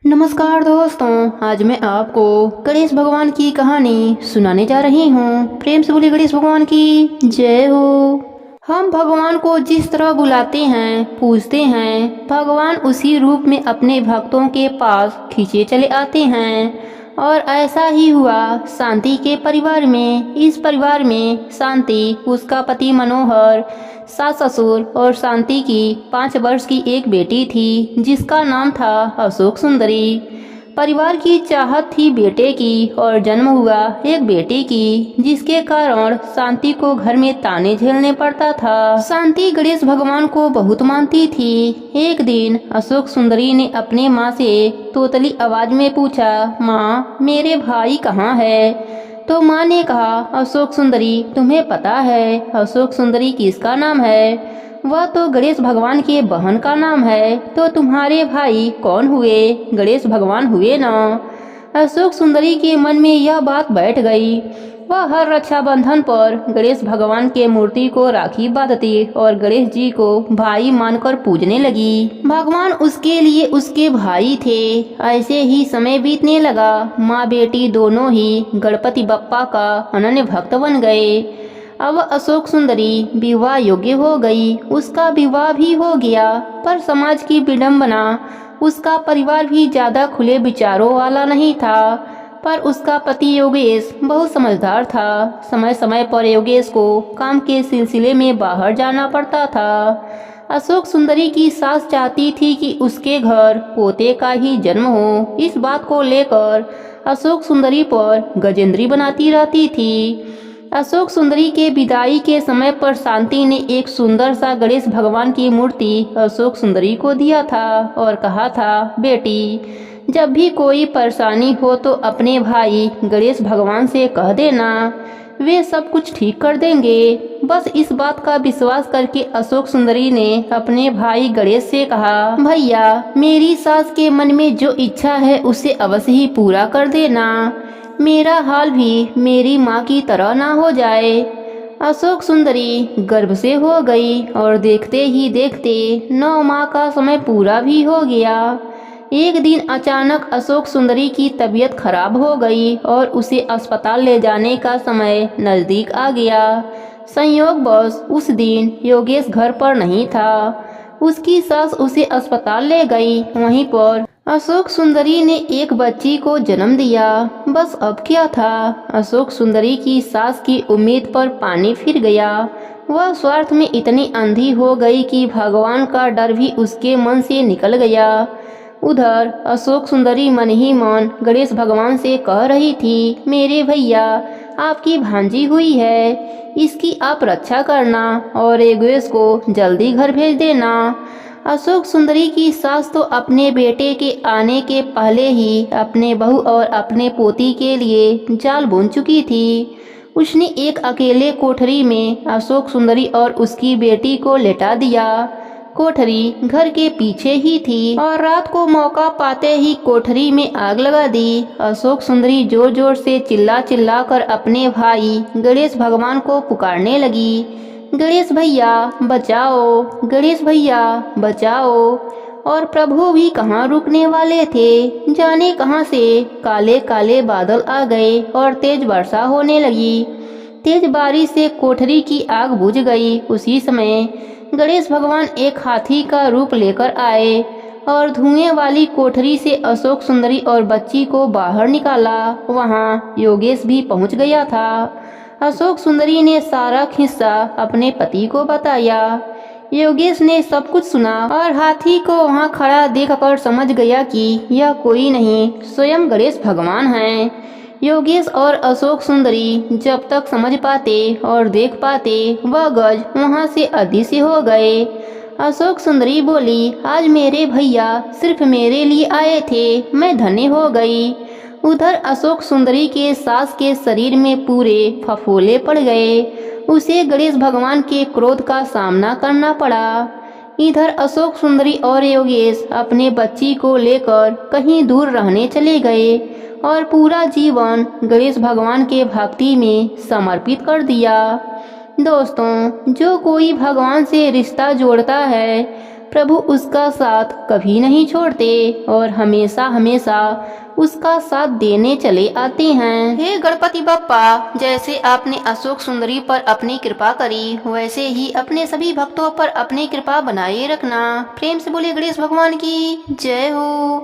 नमस्कार दोस्तों, आज मैं आपको गणेश भगवान की कहानी सुनाने जा रही हूँ। प्रेम से बोलिए गणेश भगवान की जय हो। हम भगवान को जिस तरह बुलाते हैं, पूजते हैं, भगवान उसी रूप में अपने भक्तों के पास खींचे चले आते हैं। और ऐसा ही हुआ शांति के परिवार में। इस परिवार में शांति, उसका पति मनोहर, सास ससुर और शांति की 5 वर्ष की एक बेटी थी जिसका नाम था अशोक सुंदरी। परिवार की चाहत थी बेटे की और जन्म हुआ एक बेटी की, जिसके कारण शांति को घर में ताने झेलने पड़ता था। शांति गणेश भगवान को बहुत मानती थी। एक दिन अशोक सुंदरी ने अपने माँ से तोतली आवाज में पूछा, माँ मेरे भाई कहाँ है? तो माँ ने कहा, अशोक सुंदरी तुम्हें पता है अशोक सुंदरी किसका नाम है? वह तो गणेश भगवान के बहन का नाम है। तो तुम्हारे भाई कौन हुए? गणेश भगवान हुए ना। अशोक सुंदरी के मन में यह बात बैठ गई। वह हर रक्षाबंधन पर गणेश भगवान के मूर्ति को राखी बांधती और गणेश जी को भाई मानकर पूजने लगी। भगवान उसके लिए उसके भाई थे। ऐसे ही समय बीतने लगा। माँ बेटी दोनों ही गणपति बप्पा का अनन्य भक्त बन गए। अब अशोक सुंदरी विवाह योग्य हो गई। उसका विवाह भी हो गया, पर समाज की विडंबना, उसका परिवार भी ज्यादा खुले विचारों वाला नहीं था। पर उसका पति योगेश बहुत समझदार था। समय समय पर योगेश को काम के सिलसिले में बाहर जाना पड़ता था। अशोक सुंदरी की सास चाहती थी कि उसके घर पोते का ही जन्म हो। इस बात को लेकर अशोक सुंदरी पर गजेंद्री बनाती रहती थी। अशोक सुंदरी के विदाई के समय पर शांति ने एक सुंदर सा गणेश भगवान की मूर्ति अशोक सुंदरी को दिया था और कहा था, बेटी जब भी कोई परेशानी हो तो अपने भाई गणेश भगवान से कह देना, वे सब कुछ ठीक कर देंगे। बस इस बात का विश्वास करके अशोक सुंदरी ने अपने भाई गणेश से कहा, भैया मेरी सास के मन में जो इच्छा है उसे अवश्य ही पूरा कर देना। मेरा हाल भी मेरी माँ की तरह ना हो जाए। अशोक सुंदरी गर्भ से हो गई और देखते ही देखते 9 माह का समय पूरा भी हो गया। एक दिन अचानक अशोक सुंदरी की तबीयत खराब हो गई और उसे अस्पताल ले जाने का समय नजदीक आ गया। संयोगवश उस दिन योगेश घर पर नहीं था। उसकी सास उसे अस्पताल ले गई। वहीं पर अशोक सुंदरी ने एक बच्ची को जन्म दिया। बस अब क्या था, अशोक सुंदरी की सास की उम्मीद पर पानी फिर गया। वह स्वार्थ में इतनी अंधी हो गई कि भगवान का डर भी उसके मन से निकल गया। उधर अशोक सुंदरी मन ही मन गणेश भगवान से कह रही थी, मेरे भैया आपकी भांजी हुई है, इसकी आप रक्षा करना और योगेश को जल्दी घर भेज देना। अशोक सुंदरी की सास तो अपने बेटे के आने के पहले ही अपने बहू और अपने पोती के लिए जाल बुन चुकी थी। उसने एक अकेले कोठरी में अशोक सुंदरी और उसकी बेटी को लेटा दिया। कोठरी घर के पीछे ही थी और रात को मौका पाते ही कोठरी में आग लगा दी। अशोक सुंदरी जोर जोर से चिल्ला चिल्ला कर अपने भाई गणेश भगवान को पुकारने लगी, गणेश भैया बचाओ, गणेश भैया बचाओ। और प्रभु भी कहाँ रुकने वाले थे। जाने कहाँ से काले काले बादल आ गए और तेज वर्षा होने लगी। तेज बारिश से कोठरी की आग बुझ गई। उसी समय गणेश भगवान एक हाथी का रूप लेकर आए और धुएं वाली कोठरी से अशोक सुंदरी और बच्ची को बाहर निकाला। वहाँ योगेश भी पहुँच गया था। अशोक सुंदरी ने सारा किस्सा अपने पति को बताया। योगेश ने सब कुछ सुना और हाथी को वहाँ खड़ा देखकर समझ गया कि यह कोई नहीं, स्वयं गणेश भगवान हैं। योगेश और अशोक सुंदरी जब तक समझ पाते और देख पाते, वह गज वहाँ से अदृश्य हो गए। अशोक सुंदरी बोली, आज मेरे भैया सिर्फ मेरे लिए आए थे, मैं धन्य हो गई। उधर अशोक सुंदरी के सास के शरीर में पूरे फफोले पड़ गए। उसे गणेश भगवान के क्रोध का सामना करना पड़ा। इधर अशोक सुंदरी और योगेश अपने बच्ची को लेकर कहीं दूर रहने चले गए और पूरा जीवन गणेश भगवान के भक्ति में समर्पित कर दिया। दोस्तों, जो कोई भगवान से रिश्ता जोड़ता है प्रभु उसका साथ कभी नहीं छोड़ते और हमेशा हमेशा उसका साथ देने चले आते हैं। हे गणपति बप्पा, जैसे आपने अशोक सुंदरी पर अपनी कृपा करी, वैसे ही अपने सभी भक्तों पर अपनी कृपा बनाए रखना। प्रेम से बोलिए गणेश भगवान की जय हो।